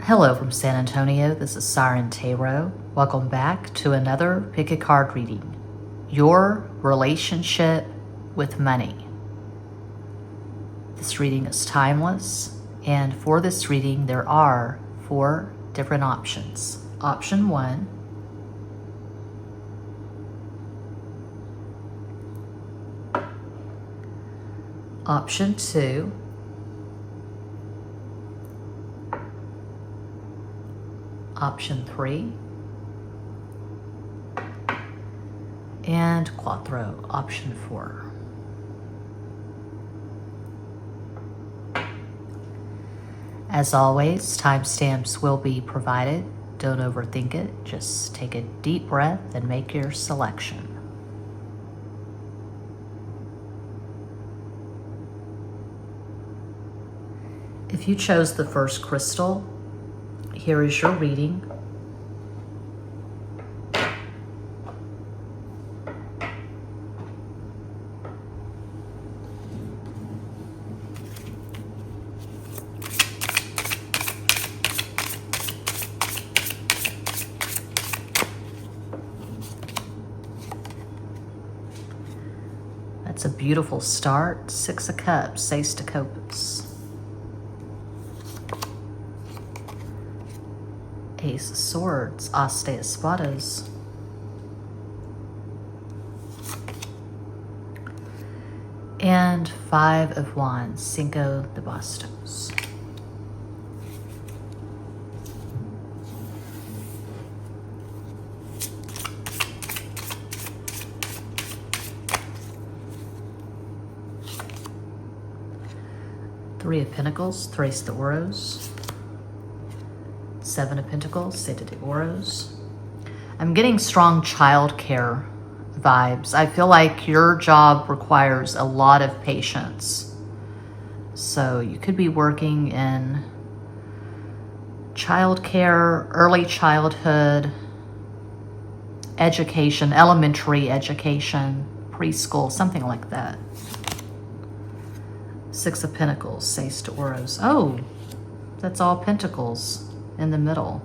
Hello from San Antonio, this is SIREN Tarot. Welcome back to another Pick a Card reading. Your relationship with money. This reading is timeless, and for this reading there are 4 different options. Option 1, Option 2, Option 3, and Quattro, Option 4. As always, timestamps will be provided. Don't overthink it. Just take a deep breath and make your selection. If you chose the first crystal, here is your reading. That's a beautiful start. 6 of Cups, Ace of Copas. Ace of Swords, As de Espadas. And 5 of Wands, Cinco de Bastos. Three of Pentacles, Tres de Oros. 7 of Pentacles, Siete de Oros. I'm getting strong childcare vibes. I feel like your job requires a lot of patience. So you could be working in childcare, early childhood, education, elementary education, preschool, something like that. 6 of Pentacles, Seis de Oros. Oh, that's all Pentacles in the middle.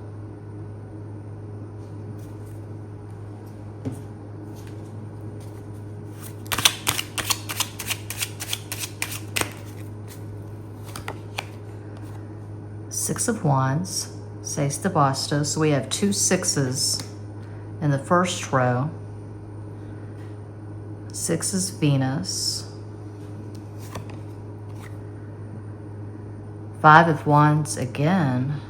Six of Wands, Seis de Bastos. So we have 2 6s in the first row. 6 is Venus. 5 of Wands again.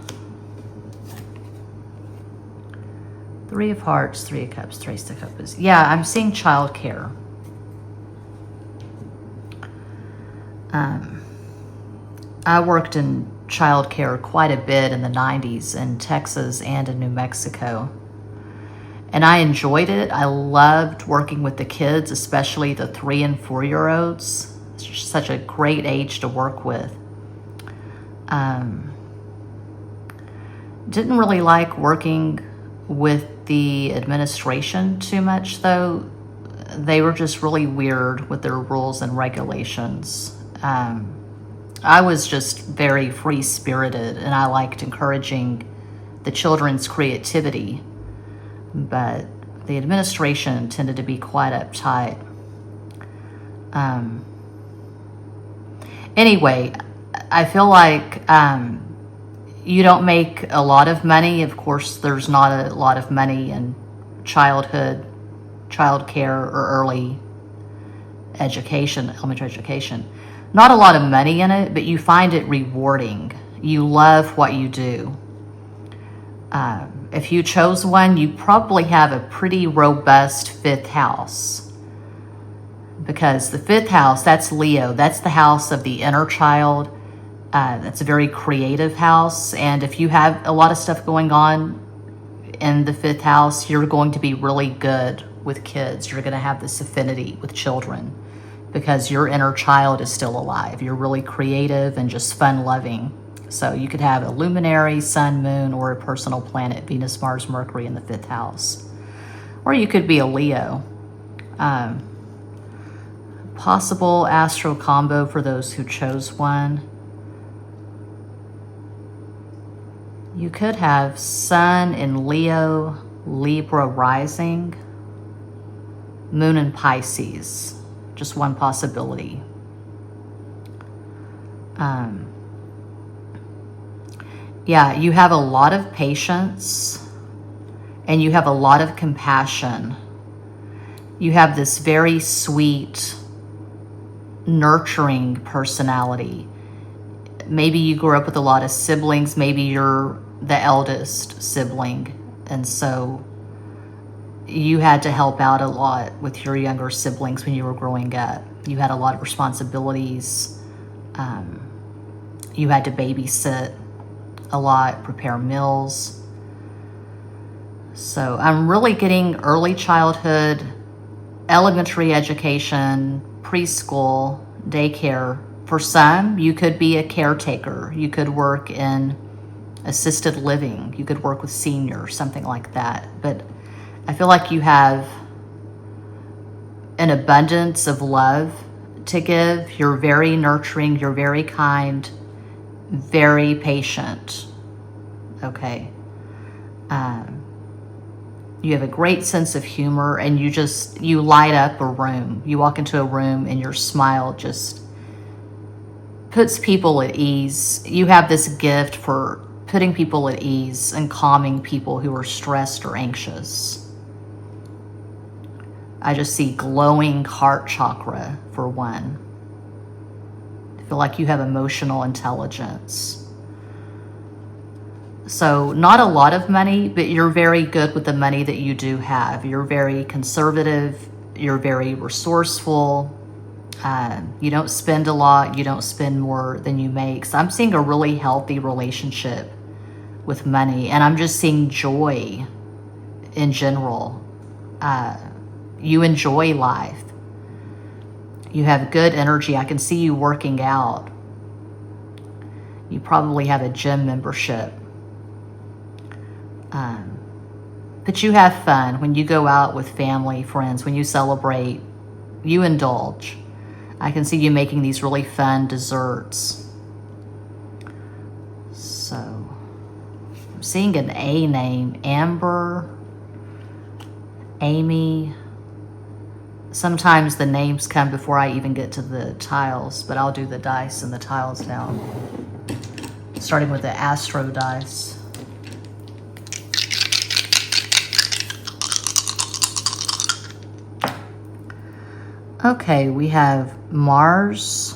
3 of Hearts, 3 of Cups, Tres de Copas. Yeah, I'm seeing childcare. I worked in childcare quite a bit in the 90s in Texas and in New Mexico. And I enjoyed it. I loved working with the kids, especially the 3 and 4-year-olds. It's just such a great age to work with. Didn't really like working with the administration too much, though. They were just really weird with their rules and regulations. I was just very free-spirited, and I liked encouraging the children's creativity, but the administration tended to be quite uptight. Anyway, I feel like you don't make a lot of money. Of course, there's not a lot of money in childhood, childcare, or early education, elementary education. Not a lot of money in it, but you find it rewarding. You love what you do. If you chose one, you probably have a pretty robust 5th house. Because the 5th house, that's Leo. That's the house of the inner child. That's a very creative house. And if you have a lot of stuff going on in the 5th house, you're going to be really good with kids. You're going to have this affinity with children because your inner child is still alive. You're really creative and just fun-loving. So you could have a luminary, sun, moon, or a personal planet, Venus, Mars, Mercury in the 5th house. Or you could be a Leo. Possible astro combo for those who chose one. You could have Sun in Leo, Libra rising, Moon in Pisces. Just one possibility. Yeah, you have a lot of patience and you have a lot of compassion. You have this very sweet, nurturing personality. Maybe you grew up with a lot of siblings. Maybe you're the eldest sibling. And so you had to help out a lot with your younger siblings when you were growing up. You had a lot of responsibilities. You had to babysit a lot, prepare meals. So I'm really getting early childhood, elementary education, preschool, daycare. For some, you could be a caretaker. You could work in assisted living. You could work with seniors, something like that. But I feel like you have an abundance of love to give. You're very nurturing. You're very kind, very patient. Okay. You have a great sense of humor, and you light up a room. You walk into a room and your smile just puts people at ease. You have this gift for putting people at ease and calming people who are stressed or anxious. I just see glowing heart chakra for one. I feel like you have emotional intelligence. So not a lot of money, but you're very good with the money that you do have. You're very conservative. You're very resourceful. You don't spend a lot. You don't spend more than you make. So I'm seeing a really healthy relationship with money. And I'm just seeing joy in general. You enjoy life. You have good energy. I can see you working out. You probably have a gym membership. But you have fun when you go out with family, friends, when you celebrate, you indulge. I can see you making these really fun desserts. So I'm seeing an A name, Amber, Amy. Sometimes the names come before I even get to the tiles, but I'll do the dice and the tiles now. Starting with the Astro dice. Okay, we have Mars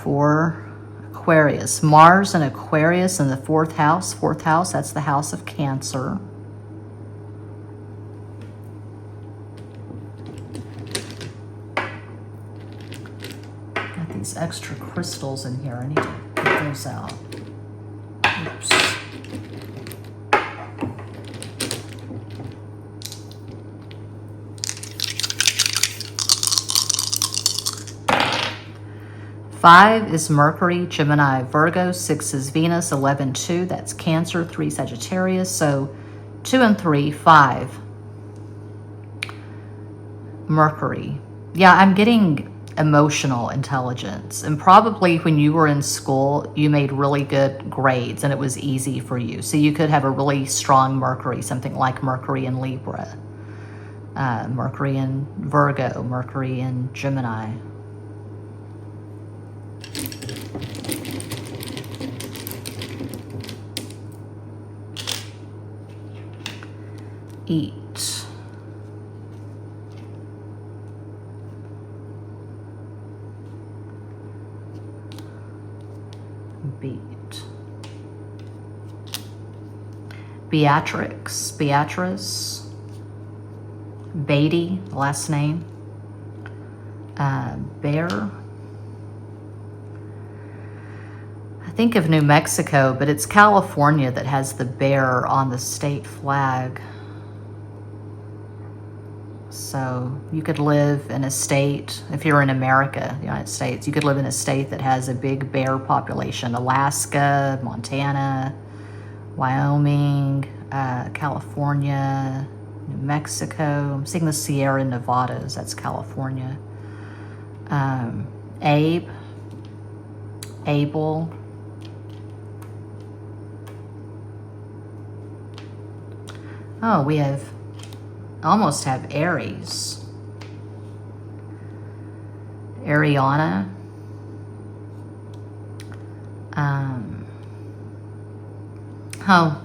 for Aquarius. Mars and Aquarius in the fourth house. Fourth house, that's the house of Cancer. Got these extra crystals in here. I need to get those out. Oops. Five is Mercury, Gemini, Virgo. 6 is Venus, 11, 2. That's Cancer, 3, Sagittarius. So 2 and 3, 5. Mercury. Yeah, I'm getting emotional intelligence. And probably when you were in school, you made really good grades and it was easy for you. So you could have a really strong Mercury, something like Mercury in Libra, Mercury in Virgo, Mercury in Gemini. Eat. Beat. Beatrix, Beatrice, Beatty, last name, Bear. I think of New Mexico, but it's California that has the bear on the state flag. So you could live in a state, if you're in America, the United States, you could live in a state that has a big bear population. Alaska, Montana, Wyoming, California, New Mexico. I'm seeing the Sierra Nevadas, that's California. Abe, Abel, Oh, we almost have Aries. Ariana. Oh,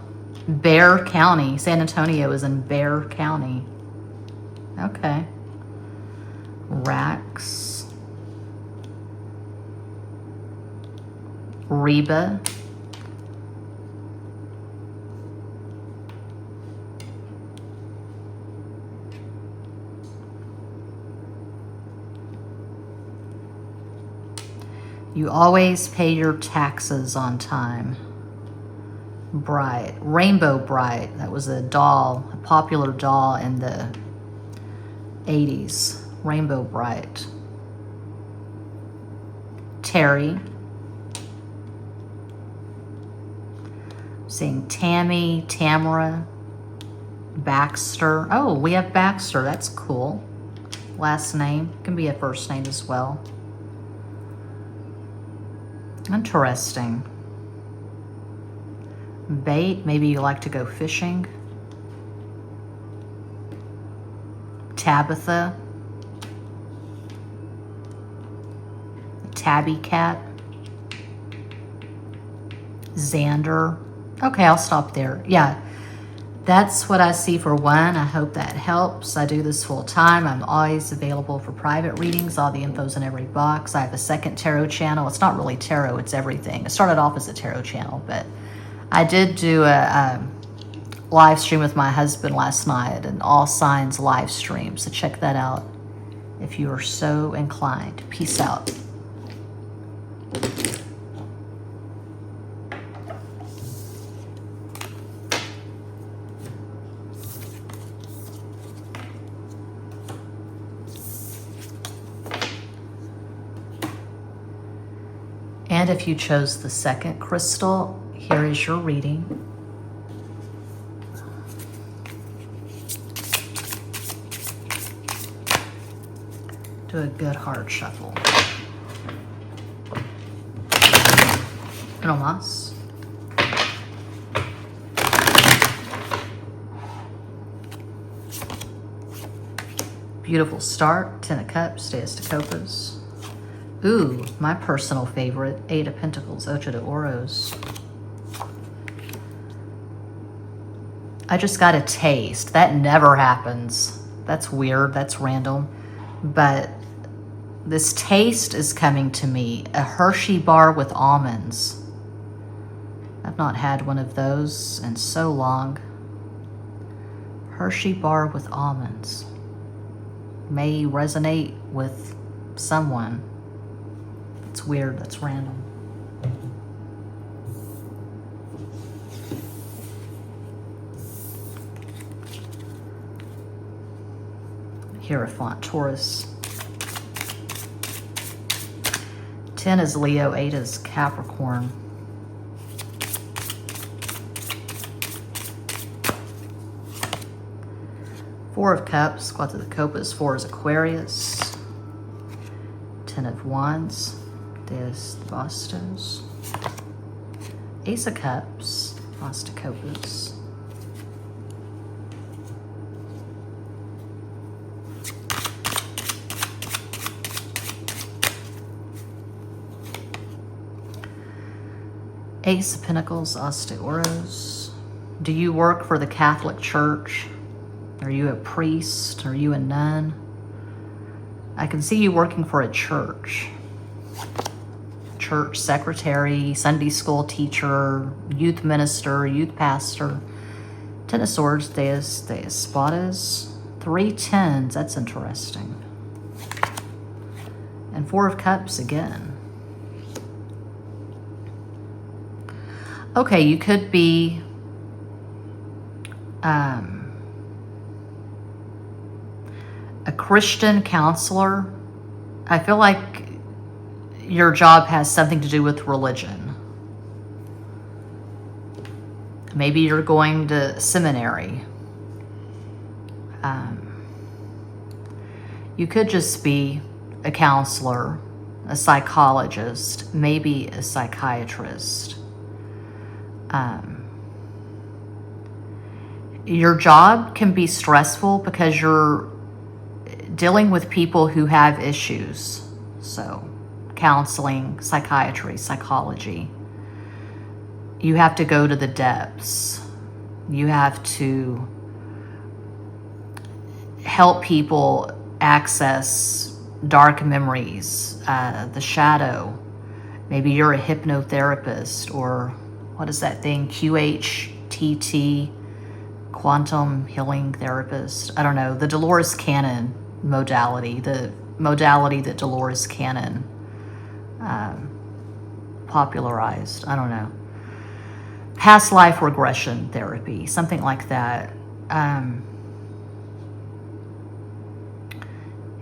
Bear County. San Antonio is in Bear County. Okay. Rax. Reba. You always pay your taxes on time. Bright. Rainbow Bright. That was a doll, a popular doll in the 80s. Rainbow Bright. Terry. Seeing Tammy, Tamara, Baxter. Oh, we have Baxter. That's cool. Last name. Can be a first name as well. Interesting. Bait. Maybe you like to go fishing. Tabitha. Tabby Cat. Xander. Okay, I'll stop there. Yeah, that's what I see for one. I hope that helps. I do this full time. I'm always available for private readings. All the info's in every box. I have a second tarot channel. It's not really tarot, it's everything. It started off as a tarot channel, but I did do a live stream with my husband last night, an all signs live stream. So check that out if you are so inclined. Peace out. And if you chose the second crystal, here is your reading. Do a good hard shuffle. No más. Beautiful start. 10 of Cups, Deus de Copas. Ooh, my personal favorite, 8 of Pentacles, Ocho de Oros. I just got a taste. That never happens. That's weird, that's random. But this taste is coming to me. A Hershey bar with almonds. I've not had one of those in so long. Hershey bar with almonds. May resonate with someone. It's weird, that's random. Hierophant, Taurus. 10 is Leo, 8 is Capricorn. Four of Cups, Quatro de Copas, 4 is Aquarius. 10 of Wands, Deus de Bastos. Ace of Cups, As de Copas. Ace of Pentacles, As de Oros. Do you work for the Catholic Church? Are you a priest? Are you a nun? I can see you working for a church. Church secretary, Sunday school teacher, youth minister, youth pastor. 10 of Swords, Deus de Espadas. 3 tens, that's interesting. And 4 of Cups again. Okay, you could be a Christian counselor. I feel like your job has something to do with religion. Maybe you're going to seminary. You could just be a counselor, a psychologist, maybe a psychiatrist. Your job can be stressful because you're dealing with people who have issues. So, counseling, psychiatry, psychology. You have to go to the depths. You have to help people access dark memories, the shadow. Maybe you're a hypnotherapist, or what is that thing? QHTT, quantum healing therapist. I don't know. The Dolores Cannon modality, the modality that Dolores Cannon popularized. I don't know. Past life regression therapy, something like that.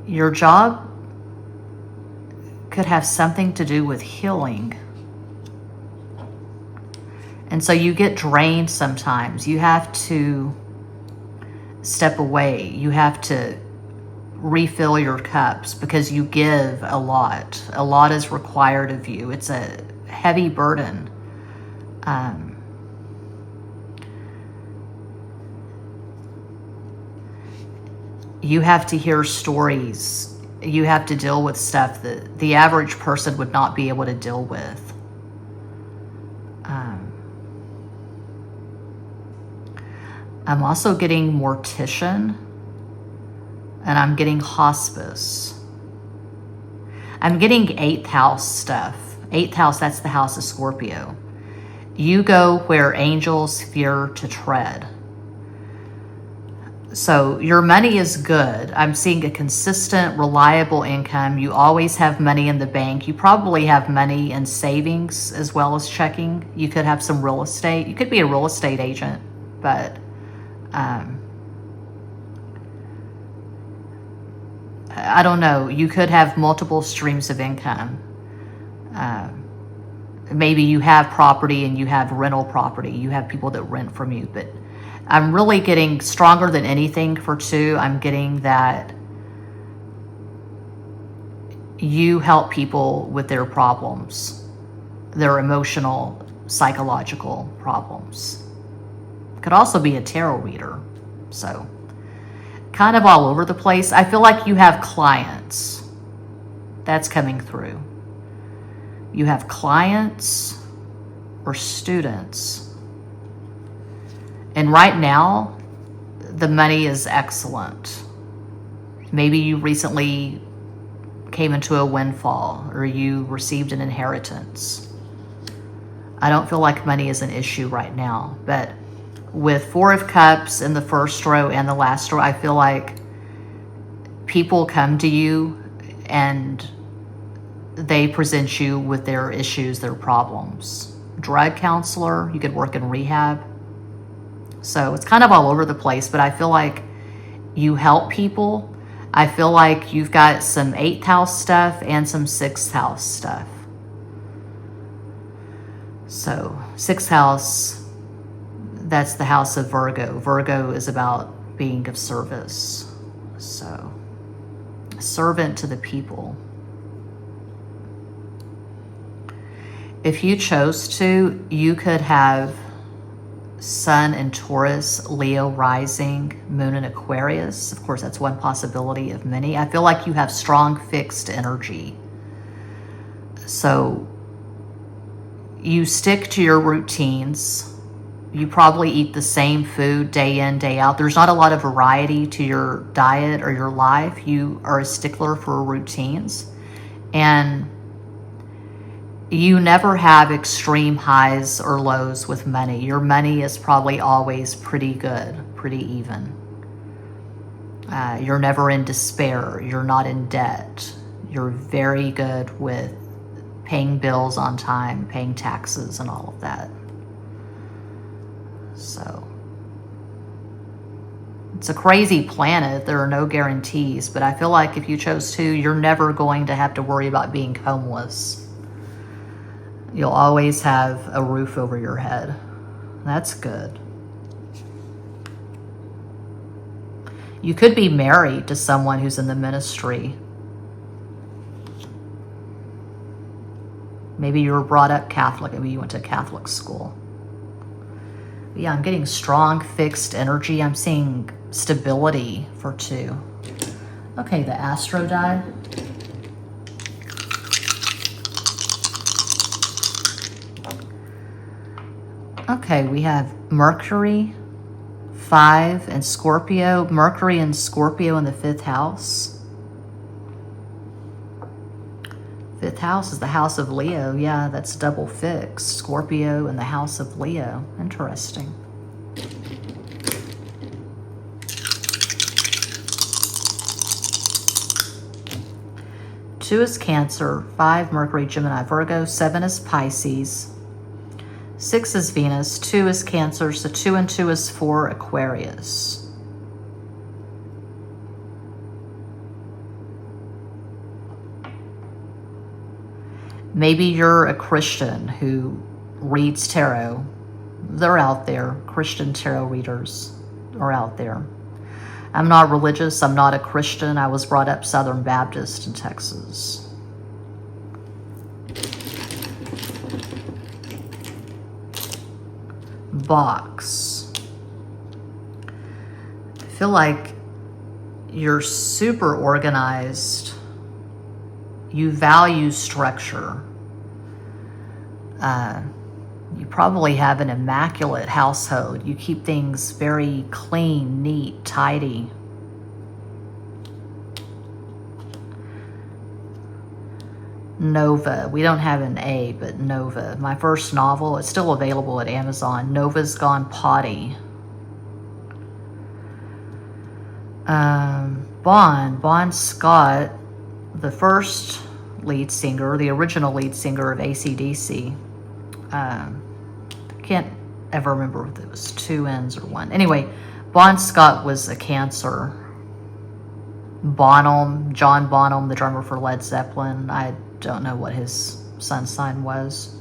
Your job could have something to do with healing. And so you get drained sometimes. You have to step away. You have to refill your cups because you give a lot. A lot is required of you. It's a heavy burden. You have to hear stories. You have to deal with stuff that the average person would not be able to deal with. I'm also getting mortician, and I'm getting hospice. I'm getting 8th house stuff. 8th house, that's the house of Scorpio. You go where angels fear to tread. So your money is good. I'm seeing a consistent, reliable income. You always have money in the bank. You probably have money in savings as well as checking. You could have some real estate. You could be a real estate agent, but I don't know. You could have multiple streams of income. Maybe you have property and you have rental property. You have people that rent from you, but I'm really getting stronger than anything for 2. I'm getting that you help people with their problems, their emotional, psychological problems. Could also be a tarot reader. So kind of all over the place. I feel like you have clients. That's coming through. You have clients or students. And right now, the money is excellent. Maybe you recently came into a windfall or you received an inheritance. I don't feel like money is an issue right now, but with 4 of Cups in the first row and the last row, I feel like people come to you and they present you with their issues, their problems. Drug counselor, you could work in rehab. So it's kind of all over the place, but I feel like you help people. I feel like you've got some 8th house stuff and some 6th house stuff. So 6th house, that's the house of Virgo. Virgo is about being of service. So servant to the people. If you chose to, you could have Sun in Taurus, Leo rising, Moon in Aquarius. Of course, that's one possibility of many. I feel like you have strong fixed energy. So you stick to your routines. You probably eat the same food day in, day out. There's not a lot of variety to your diet or your life. You are a stickler for routines. And you never have extreme highs or lows with money. Your money is probably always pretty good, pretty even. You're never in despair. You're not in debt. You're very good with paying bills on time, paying taxes and all of that. So it's a crazy planet. There are no guarantees, but I feel like if you chose to, you're never going to have to worry about being homeless. You'll always have a roof over your head. That's good. You could be married to someone who's in the ministry. Maybe you were brought up Catholic. Maybe you went to Catholic school. Yeah, I'm getting strong, fixed energy. I'm seeing stability for 2. Okay, the Astro die. Okay, we have Mercury, 5, and Scorpio. Mercury and Scorpio in the 5th house. 5th house is the house of Leo. Yeah, that's double fixed. Scorpio in the house of Leo. Interesting. Two is Cancer, 5 Mercury, Gemini, Virgo, 7 is Pisces, 6 is Venus, 2 is Cancer, so 2 and 2 is 4 Aquarius. Maybe you're a Christian who reads tarot. They're out there. Christian tarot readers are out there. I'm not religious. I'm not a Christian. I was brought up Southern Baptist in Texas. Box. I feel like you're super organized. You value structure. You probably have an immaculate household. You keep things very clean, neat, tidy. Nova. We don't have an A, but Nova. My first novel, it's still available at Amazon. Nova's Gone Potty. Bon Scott, the first lead singer, the original lead singer of AC/DC. Can't ever remember if it was 2 N's or 1. Anyway, Bon Scott was a Cancer. John Bonham, the drummer for Led Zeppelin. I don't know what his sun sign was.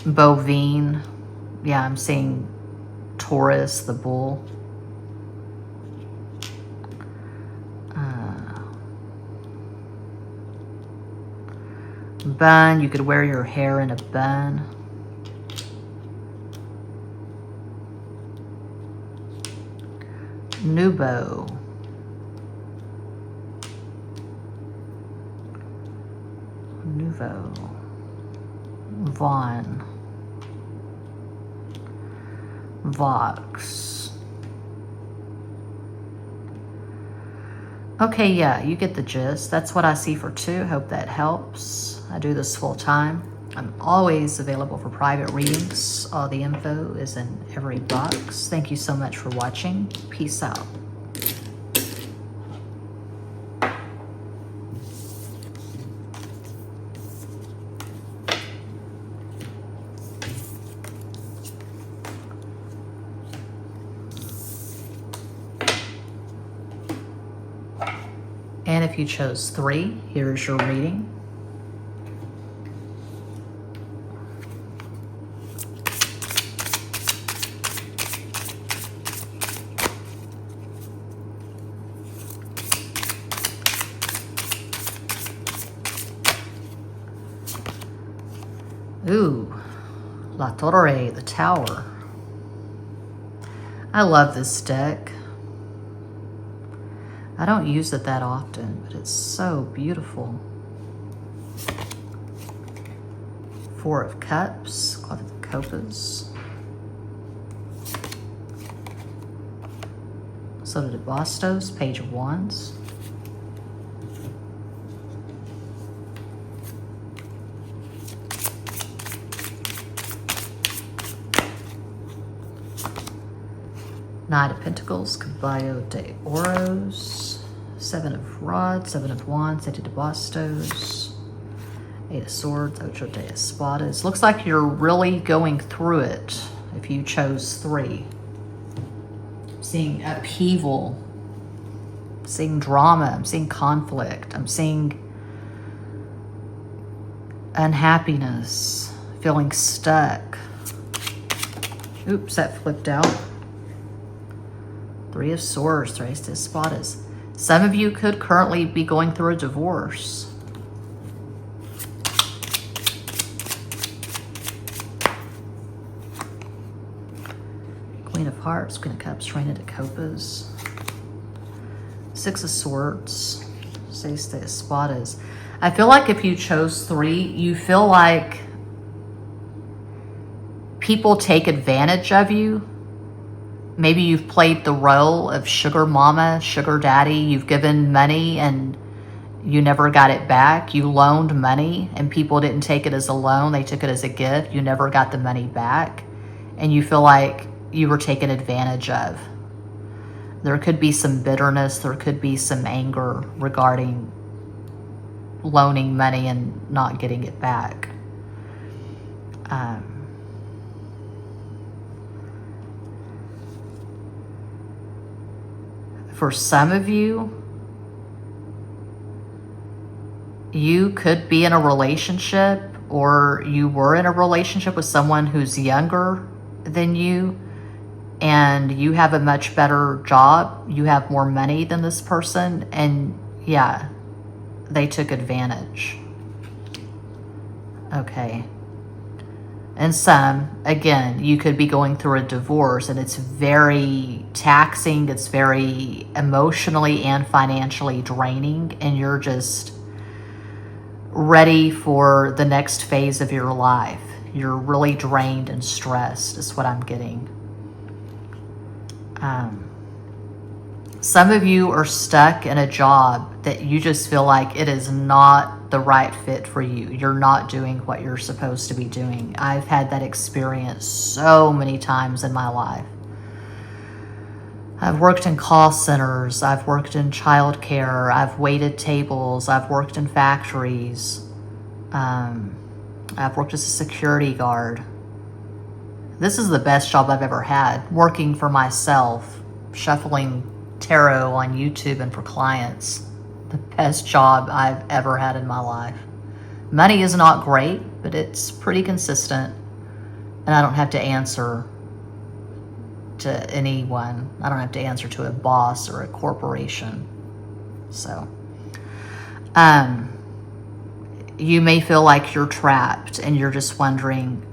Bovine. Yeah, I'm seeing Taurus, the bull. Bun, you could wear your hair in a bun. Nouveau. Vaughn. Vox. Okay, yeah, you get the gist. That's what I see for 2. Hope that helps. I do this full time. I'm always available for private readings. All the info is in every box. Thank you so much for watching. Peace out. And if you chose 3, here's your reading. Ooh, La Torre, the Tower. I love this deck. I don't use it that often, but it's so beautiful. 4 of Cups, Cloth of Copas. Soda de Bastos, Page of Wands. Knight of Pentacles, Caballo de Oros, 7 of Rods, 7 of Wands, 8 de Bastos, 8 of Swords, Ocho de Espadas. Looks like you're really going through it if you chose 3. I'm seeing upheaval, I'm seeing drama, I'm seeing conflict, I'm seeing unhappiness, feeling stuck. Oops, that flipped out. 3 of Swords, 3 de Espadas. Some of you could currently be going through a divorce. Hearts, Queen of Cups, Reina de Copas, Six of Swords, Seis de Espadas. I feel like if you chose 3, you feel like people take advantage of you. Maybe you've played the role of sugar mama, sugar daddy. You've given money and you never got it back. You loaned money and people didn't take it as a loan. They took it as a gift. You never got the money back. And you feel like you were taken advantage of. There could be some bitterness. There could be some anger regarding loaning money and not getting it back. For some of you, you could be in a relationship, or you were in a relationship with someone who's younger than you, and you have a much better job. You have more money than this person, and yeah, they took advantage. Okay. And some, again, you could be going through a divorce and it's very taxing. It's very emotionally and financially draining, and you're just ready for the next phase of your life. You're really drained and stressed is what I'm getting. Some of you are stuck in a job that you just feel like it is not the right fit for you. You're not doing what you're supposed to be doing. I've had that experience so many times in my life. I've worked in call centers. I've worked in childcare. I've waited tables. I've worked in factories. I've worked as a security guard. This is the best job I've ever had, working for myself, shuffling tarot on YouTube and for clients. The best job I've ever had in my life. Money is not great, but it's pretty consistent, and I don't have to answer to anyone. I don't have to answer to a boss or a corporation. So, you may feel like you're trapped and you're just wondering,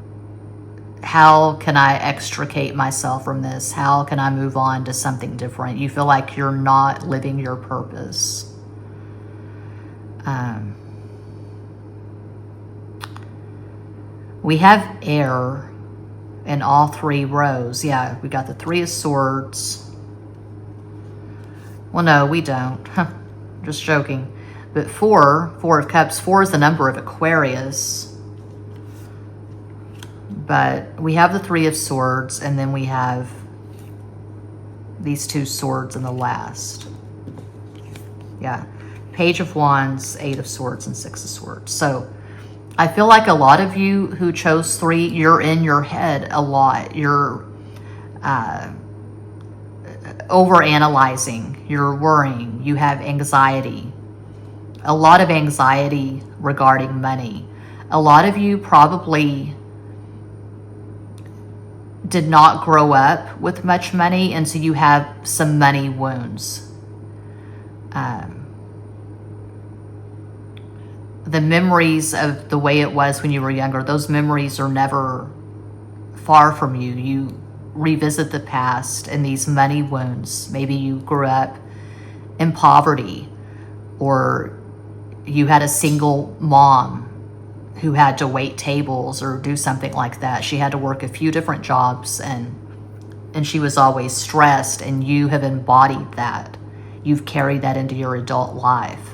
how can I extricate myself from this? How can I move on to something different? You feel like you're not living your purpose. We have air in all 3 rows. Yeah, we got the 3 of Swords. Well, no, we don't. Just joking. But 4 of Cups. 4 is the number of Aquarius. But we have the 3 of Swords, and then we have these 2 swords in the last. Yeah. Page of Wands, 8 of Swords, and 6 of Swords. So I feel like a lot of you who chose 3, you're in your head a lot. You're overanalyzing. You're worrying. You have anxiety. A lot of anxiety regarding money. A lot of you probably did not grow up with much money, and so you have some money wounds. The memories of the way it was when you were younger, those memories are never far from you. You revisit the past and these money wounds. Maybe you grew up in poverty, or you had a single mom who had to wait tables or do something like that. She had to work a few different jobs, and she was always stressed, and you have embodied that. You've carried that into your adult life.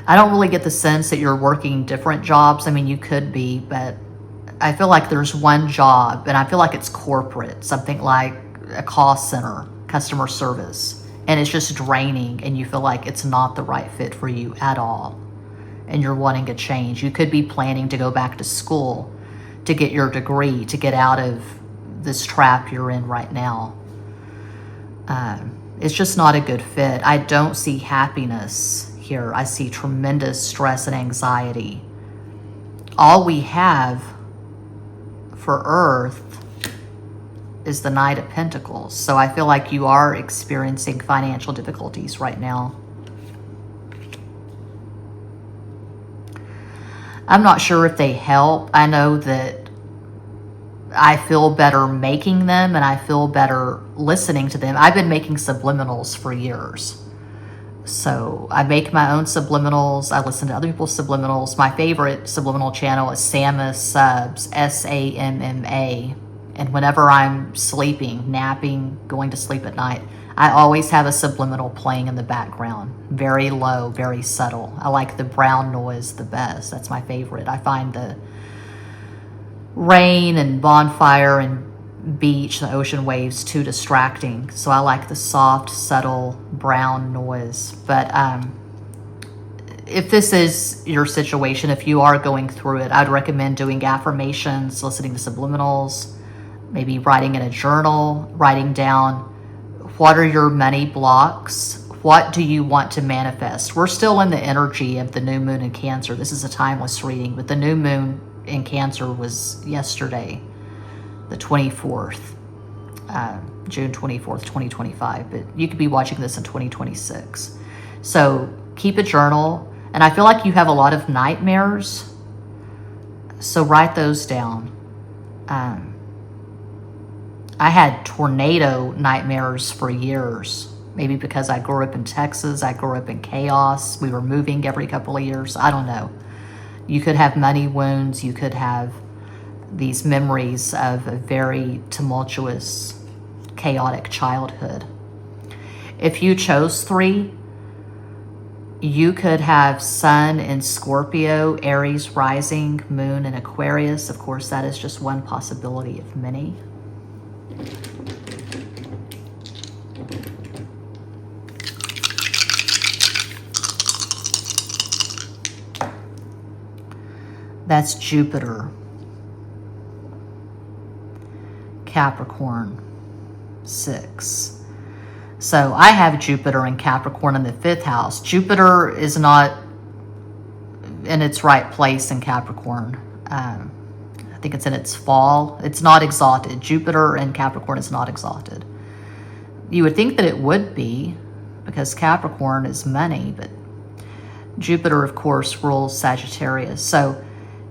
I don't really get the sense that you're working different jobs. I mean, you could be, but I feel like there's one job, and I feel like it's corporate, something like a call center, customer service, and it's just draining, and you feel like it's not the right fit for you at all, and you're wanting a change. You could be planning to go back to school to get your degree, to get out of this trap you're in right now. It's just not a good fit. I don't see happiness here. I see tremendous stress and anxiety. All we have for Earth is the Knight of Pentacles. So I feel like you are experiencing financial difficulties right now. I'm not sure if they help. I know that I feel better making them and I feel better listening to them. I've been making subliminals for years. So I make my own subliminals. I listen to other people's subliminals. My favorite subliminal channel is Samma Subs, Samma. And whenever I'm sleeping, napping, going to sleep at night, I always have a subliminal playing in the background. Very low, very subtle. I like the brown noise the best. That's my favorite. I find the rain and bonfire and beach, the ocean waves, too distracting. So I like the soft, subtle brown noise. But if this is your situation, if you are going through it, I'd recommend doing affirmations, listening to subliminals, maybe writing in a journal, writing down what are your money blocks, what do you want to manifest. We're still in the energy of the new moon in Cancer. This is a timeless reading, but the new moon in Cancer was yesterday, the 24th, June 24th, 2025, but you could be watching this in 2026. So keep a journal, and I feel like you have a lot of nightmares, so write those down. I had tornado nightmares for years, maybe because I grew up in Texas, I grew up in chaos, we were moving every couple of years, I don't know. You could have money wounds, you could have these memories of a very tumultuous, chaotic childhood. If you chose 3, you could have Sun in Scorpio, Aries rising, Moon in Aquarius. Of course, that is just one possibility of many. That's Jupiter, Capricorn, 6. So I have Jupiter and Capricorn in the 5th house. Jupiter is not in its right place in Capricorn. I think it's in its fall. It's not exalted. Jupiter in Capricorn is not exalted. You would think that it would be, because Capricorn is money, but Jupiter, of course, rules Sagittarius. So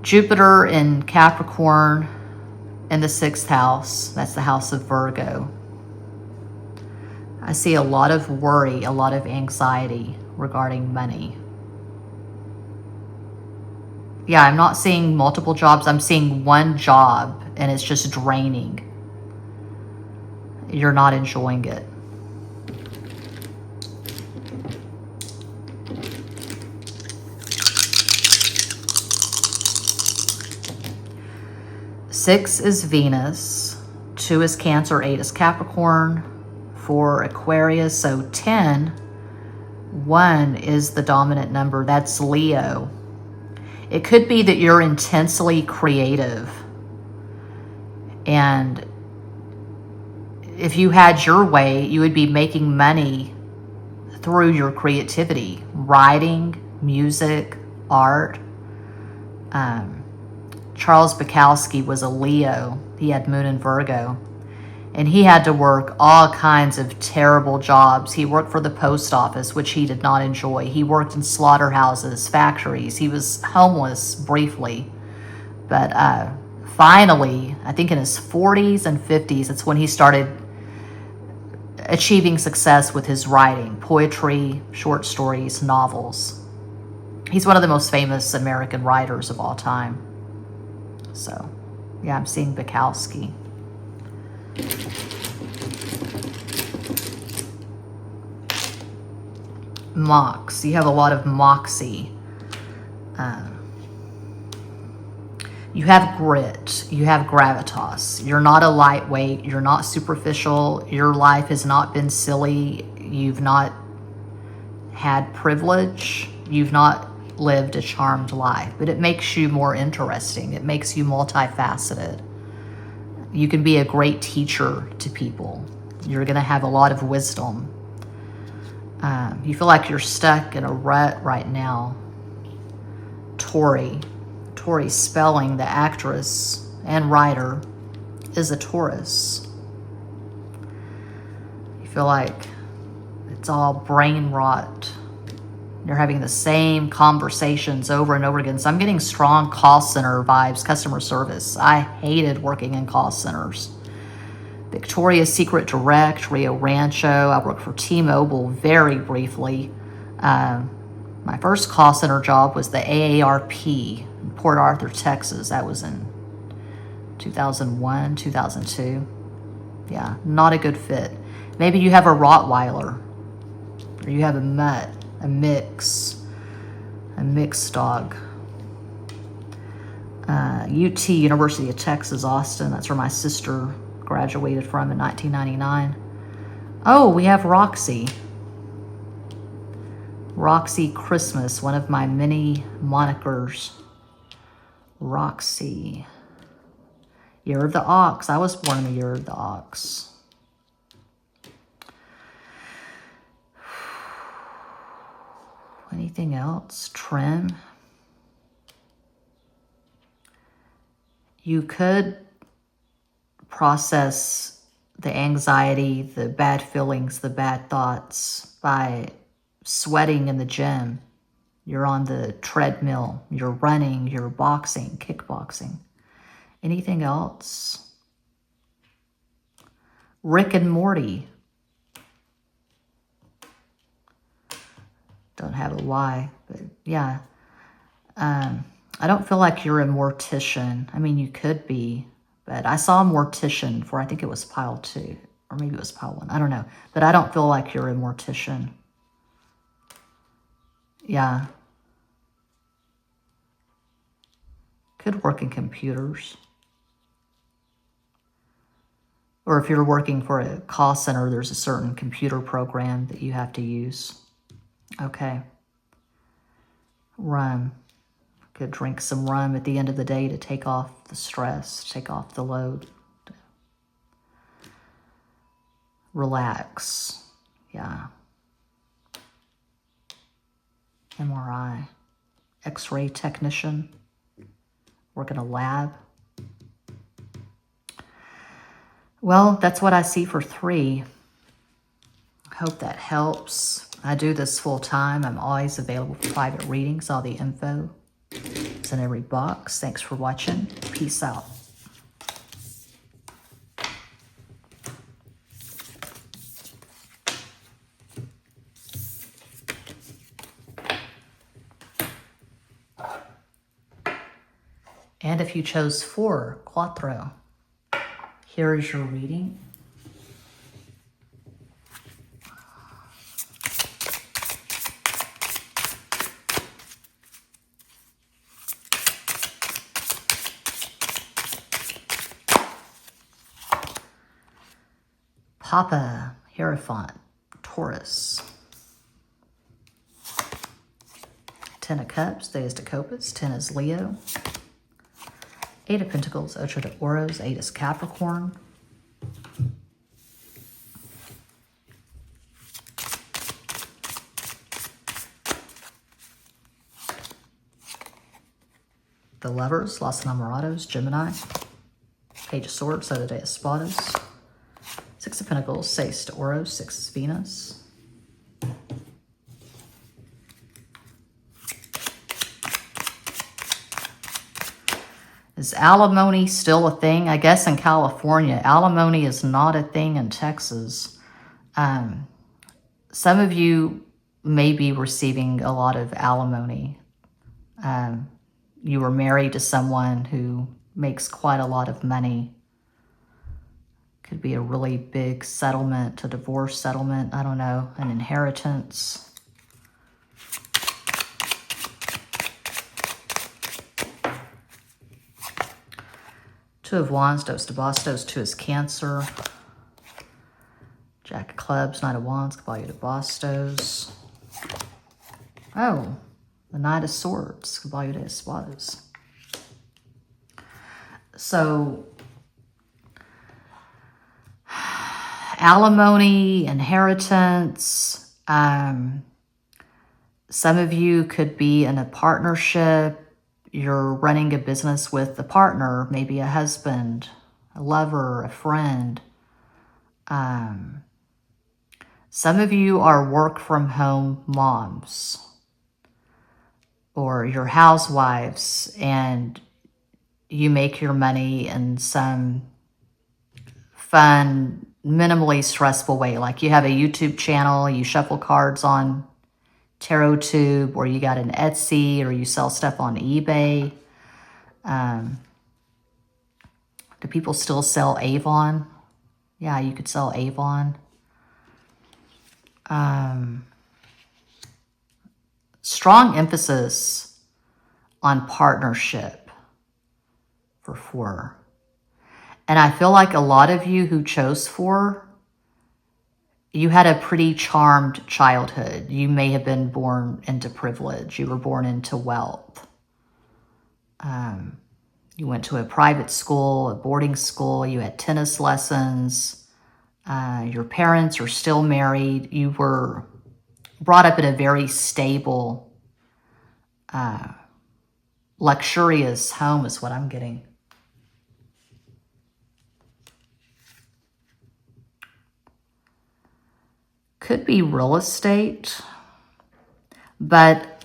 Jupiter in Capricorn in the 6th house, that's the house of Virgo. I see a lot of worry, a lot of anxiety regarding money. Yeah, I'm not seeing multiple jobs. I'm seeing one job and it's just draining. You're not enjoying it. Six is Venus, 2 is Cancer, 8 is Capricorn, 4 Aquarius, so 10, 1 is the dominant number. That's Leo. It could be that you're intensely creative, and if you had your way, you would be making money through your creativity, writing, music, art. Charles Bukowski was a Leo. He had Moon in Virgo, and he had to work all kinds of terrible jobs. He worked for the post office, which he did not enjoy. He worked in slaughterhouses, factories. He was homeless briefly, but finally, I think in his 40s and 50s, it's when he started achieving success with his writing, poetry, short stories, novels. He's one of the most famous American writers of all time. So, yeah, I'm seeing Bukowski. Mox. You have a lot of moxie. You have grit. You have gravitas. You're not a lightweight. You're not superficial. Your life has not been silly. You've not had privilege. You've not lived a charmed life, but it makes you more interesting. It makes you multifaceted. You can be a great teacher to people. You're going to have a lot of wisdom. You feel like you're stuck in a rut right now. Tori Spelling, the actress and writer, is a Taurus. You feel like it's all brain rot. You're having the same conversations over and over again. So I'm getting strong call center vibes, customer service. I hated working in call centers. Victoria's Secret Direct, Rio Rancho. I worked for T-Mobile very briefly. My first call center job was the AARP in Port Arthur, Texas. That was in 2001, 2002. Yeah, not a good fit. Maybe you have a Rottweiler, or you have a mutt, a mixed dog. UT, University of Texas, Austin. That's where my sister graduated from in 1999. Oh, we have Roxy. Roxy Christmas, one of my many monikers. Roxy. Year of the Ox. I was born in the year of the Ox. Anything else? Trim. You could process the anxiety, the bad feelings, the bad thoughts by sweating in the gym. You're on the treadmill, you're running, you're boxing, kickboxing. Anything else? Rick and Morty. Don't have a why, but yeah. I don't feel like you're a mortician. I mean, you could be, but I saw a mortician for, I think it was pile 2, or maybe it was pile 1. I don't know, but I don't feel like you're a mortician. Yeah. Could work in computers. Or if you're working for a call center, there's a certain computer program that you have to use. Okay. Rum. Could drink some rum at the end of the day to take off the stress, take off the load. Relax. Yeah. MRI. X-ray technician. Work in a lab. Well, that's what I see for 3. I hope that helps. I do this full time. I'm always available for private readings. All the info is in every box. Thanks for watching. Peace out. And if you chose 4, cuatro, here is your reading. Papa, Hierophant, Taurus. 10 of Cups, the Ace of Copas, 10 is Leo. 8 of Pentacles, Ocho de Oros, 8 is Capricorn. The Lovers, Los Enamorados, Gemini. Page of Swords, Soda de Espadas. 6 of Pentacles, Seis de Oros, 6 is Venus. Is alimony still a thing? I guess in California. Alimony is not a thing in Texas. Some of you may be receiving a lot of alimony. You were married to someone who makes quite a lot of money. Could be a really big settlement, a divorce settlement, I don't know, an inheritance. Two of Wands, Dos de Bastos, 2 is Cancer. Jack of Clubs, Knight of Wands, Caballo de Bastos. Oh, the Knight of Swords, Caballo de Espadas. So, alimony, inheritance. Some of you could be in a partnership. You're running a business with a partner, maybe a husband, a lover, a friend. Some of you are work from home moms. or you're housewives and you make your money in some fun, minimally stressful way. Like you have a YouTube channel, you shuffle cards on TarotTube, or you got an Etsy, or you sell stuff on eBay. Do people still sell Avon? Yeah, you could sell Avon. Strong emphasis on partnership for 4. And I feel like a lot of you who chose 4, you had a pretty charmed childhood. You may have been born into privilege. You were born into wealth. You went to a private school, a boarding school. You had tennis lessons. Your parents are still married. You were brought up in a very stable, luxurious home is what I'm getting. Could be real estate, but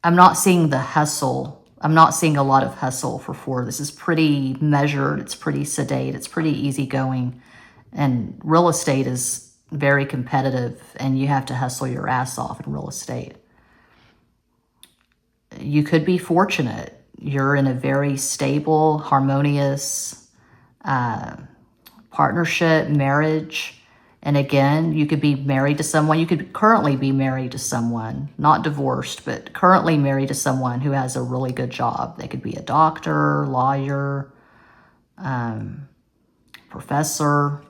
I'm not seeing the hustle. I'm not seeing a lot of hustle for 4. This is pretty measured. It's pretty sedate. It's pretty easygoing. And real estate is very competitive, and you have to hustle your ass off in real estate. You could be fortunate. You're in a very stable, harmonious partnership, marriage. And again, you could be married to someone. You could currently be married to someone, not divorced, but currently married to someone who has a really good job. They could be a doctor, lawyer, professor.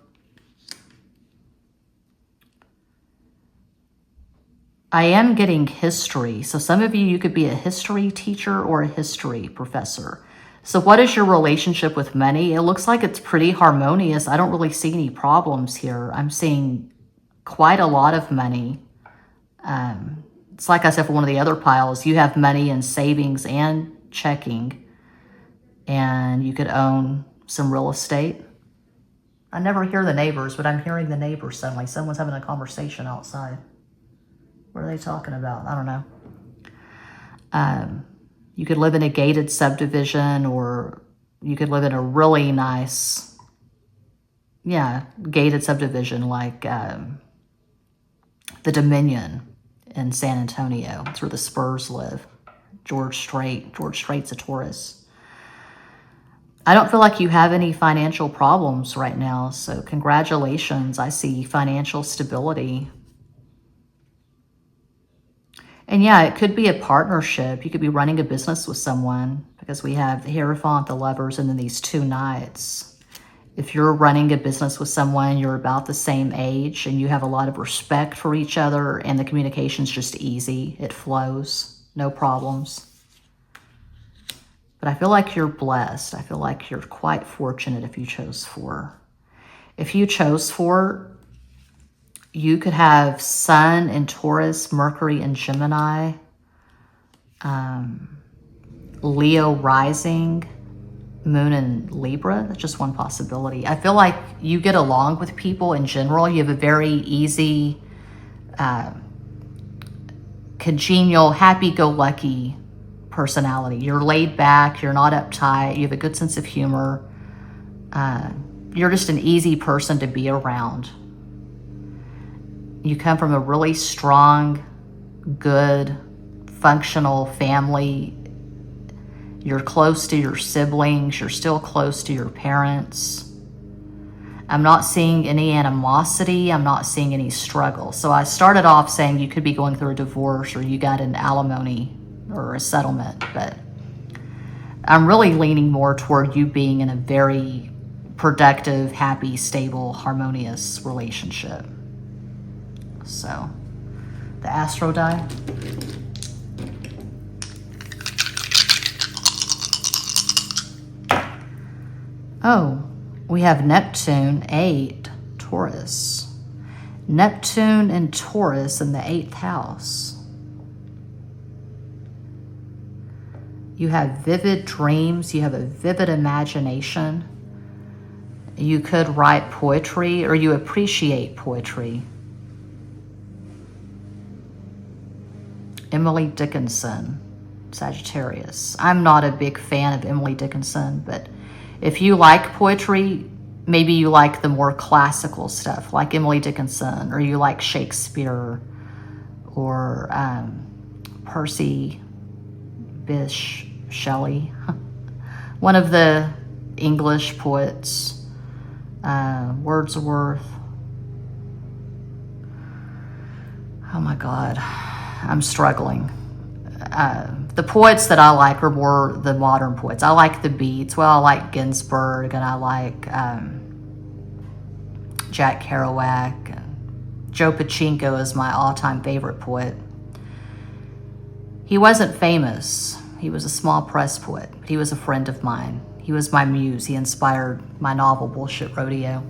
I am getting history. So some of you could be a history teacher or a history professor. So what is your relationship with money? It looks like it's pretty harmonious. I don't really see any problems here. I'm seeing quite a lot of money. It's like I said for one of the other piles, you have money in savings and checking, and you could own some real estate. I never hear the neighbors, but I'm hearing the neighbors suddenly. Someone's having a conversation outside. What are they talking about? I don't know. You could live in a gated subdivision, or you could live in a really nice, gated subdivision like the Dominion in San Antonio. That's where the Spurs live. George Strait's a Taurus. I don't feel like you have any financial problems right now, so congratulations. I see financial stability. And yeah, it could be a partnership. You could be running a business with someone, because we have the Hierophant, the Lovers, and then these 2 Knights. If you're running a business with someone, you're about the same age and you have a lot of respect for each other, and the communication's just easy. It flows, no problems. But I feel like you're blessed. I feel like you're quite fortunate if you chose 4. If you chose 4, you could have Sun in Taurus, Mercury in Gemini, Leo rising, Moon in Libra. That's just one possibility. I feel like you get along with people in general. You have a very easy, congenial, happy-go-lucky personality. You're laid back. You're not uptight. You have a good sense of humor. You're just an easy person to be around. You come from a really strong, good, functional family. You're close to your siblings. You're still close to your parents. I'm not seeing any animosity. I'm not seeing any struggle. So I started off saying you could be going through a divorce, or you got an alimony or a settlement, but I'm really leaning more toward you being in a very productive, happy, stable, harmonious relationship. So, the Astro die. Oh, we have Neptune, 8, Taurus. Neptune and Taurus in the 8th house. You have vivid dreams. You have a vivid imagination. You could write poetry, or you appreciate poetry. Emily Dickinson, Sagittarius. I'm not a big fan of Emily Dickinson, but if you like poetry, maybe you like the more classical stuff, like Emily Dickinson, or you like Shakespeare, or Percy Bysshe Shelley, one of the English poets, Wordsworth. Oh my God, I'm struggling. The poets that I like are more the modern poets. I like the Beats. Well, I like Ginsberg, and I like Jack Kerouac. And Joe Pachinko is my all-time favorite poet. He wasn't famous. He was a small press poet, but he was a friend of mine. He was my muse. He inspired my novel, Bullshit Rodeo.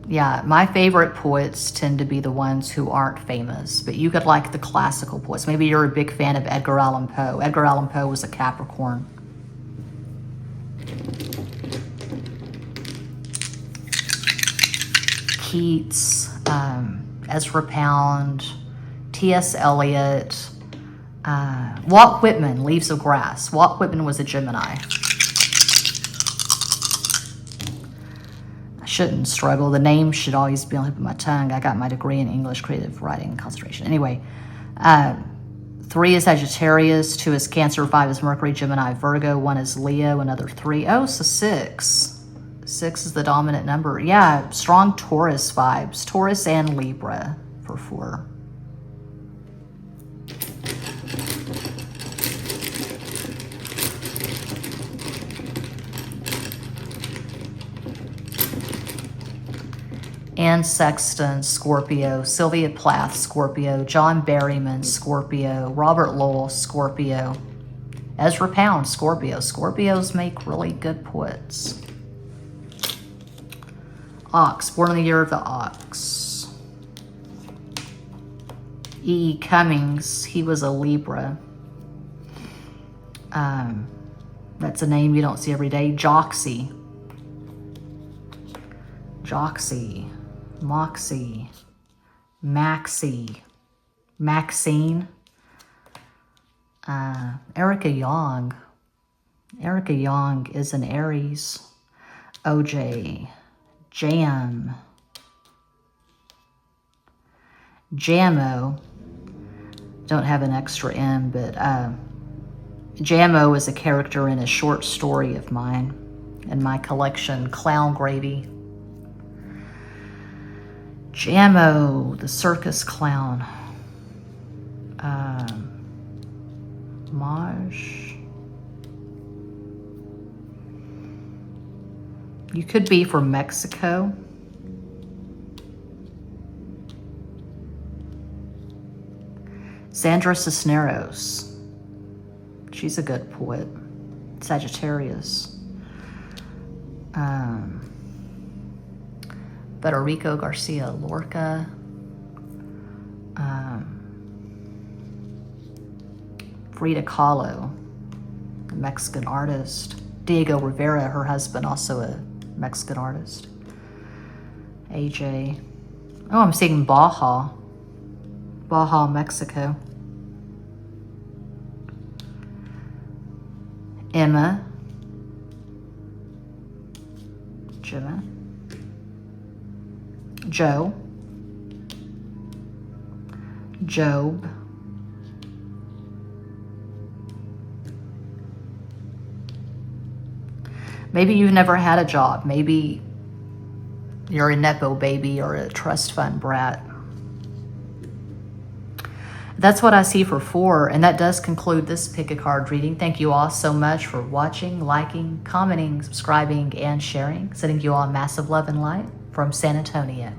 Yeah, my favorite poets tend to be the ones who aren't famous, but you could like the classical poets. Maybe you're a big fan of Edgar Allan Poe. Edgar Allan Poe was a Capricorn. Keats, Ezra Pound, T.S. Eliot, Walt Whitman, Leaves of Grass. Walt Whitman was a Gemini. Shouldn't struggle. The name should always be on the tip of my tongue. I got my degree in English, creative writing, and concentration. Anyway, 3 is Sagittarius, 2 is Cancer, 5 is Mercury, Gemini, Virgo, 1 is Leo, another 3. Oh, so 6. 6 is the dominant number. Yeah, strong Taurus vibes. Taurus and Libra for 4. Anne Sexton, Scorpio. Sylvia Plath, Scorpio. John Berryman, Scorpio. Robert Lowell, Scorpio. Ezra Pound, Scorpio. Scorpios make really good poets. Ox, born in the year of the ox. E. Cummings, he was a Libra. That's a name you don't see every day. Joxy. Joxy. Moxie, Maxie, Maxine, Erica Young. Erica Young is an Aries. OJ, Jam, Jamo. Don't have an extra M, but Jamo is a character in a short story of mine in my collection, Clown Gravy. Jamo, the circus clown. Maj. You could be from Mexico. Sandra Cisneros. She's a good poet. Sagittarius. Federico Garcia Lorca, Frida Kahlo, a Mexican artist. Diego Rivera, her husband, also a Mexican artist. AJ. Oh, I'm seeing Baja, Mexico. Emma, Gemma. Joe, Job, maybe you've never had a job. Maybe you're a Nepo baby or a trust fund brat. That's what I see for 4, and that does conclude this pick a card reading. Thank you all so much for watching, liking, commenting, subscribing, and sharing. Sending you all massive love and light from San Antonio.